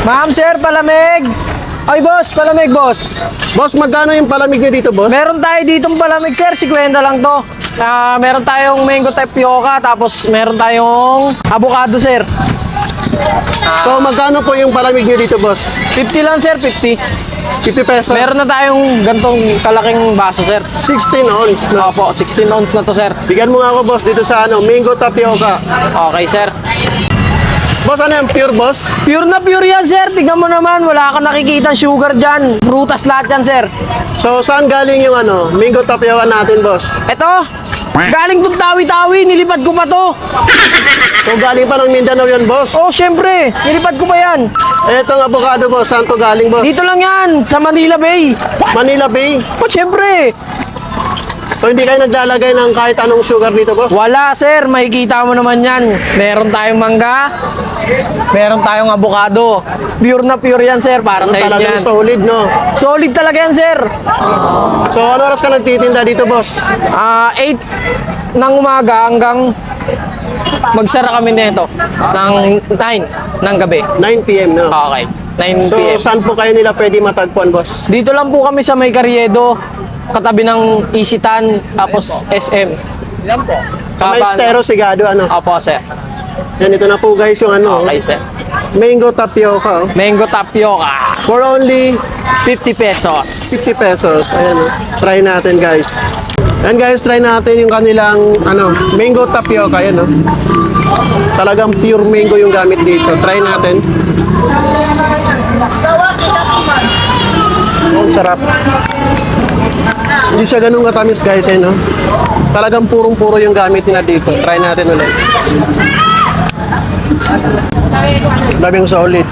Ma'am, sir, palamig. Ay, boss, palamig, boss. Boss, magkano yung palamig nyo dito, boss? Meron tayo ditong palamig, sir. 50 lang to. Meron tayong mango tapioca, tapos meron tayong avocado, sir. So, magkano po yung palamig nyo dito, boss? 50 lang, sir, 50. 50 pesos? Meron na tayong gantong kalaking baso, sir. 16 ounce. No? Opo, 16 ounce na to, sir. Bigyan mo nga ako, boss, dito sa mango tapioca. Okay, sir. Boss, ano yung pure, boss? Pure na pure yan, sir. Tignan mo naman, wala ka nakikita sugar dyan. Prutas lahat yan, sir. So, saan galing yung mango tapioca natin, boss? Eto, galing tong tawi-tawi, nilipad ko pa to. So, galing pa ng Mindanao yan, boss? Oh, syempre, nilipad ko pa yan. Etong avocado, boss, saan to galing, boss? Dito lang yan, sa Manila Bay. Manila Bay. Oh, syempre. So, hindi kayo naglalagay ng kahit anong sugar dito, boss? Wala, sir. Makikita mo naman yan. Meron tayong mangga. Meron tayong avocado. Pure na pure yan, sir. Para sa inyo Talagang yan. solid, no? Solid talaga yan, sir. So, ano oras ka nagtitinda dito, boss? 8 ng umaga hanggang magsara kami nito ng 9 ng gabi. 9 p.m., no? Okay. 9 So, p.m. saan po kayo nila pwede matagpuan, boss? Dito lang po kami sa May Carriedo, katabi ng Isitan, tapos SM. Yan po. Sa may Estero Sigado, Opo, sir. Yan, ito na po, guys, yung Okay, sir. mango tapioca, oh. Mango tapioca, For only 50 pesos. 50 pesos. Ayan, oh. Try natin, guys. Ayan, guys, try natin yung kanilang, mango tapioca. Ayan, oh. Talagang pure mango yung gamit dito. Try natin. Oh, sarap. Hindi siya ganun katamis, guys, eh, no? Talagang purong-puro yung gamit nila dito. Try natin ulit. Daming solid.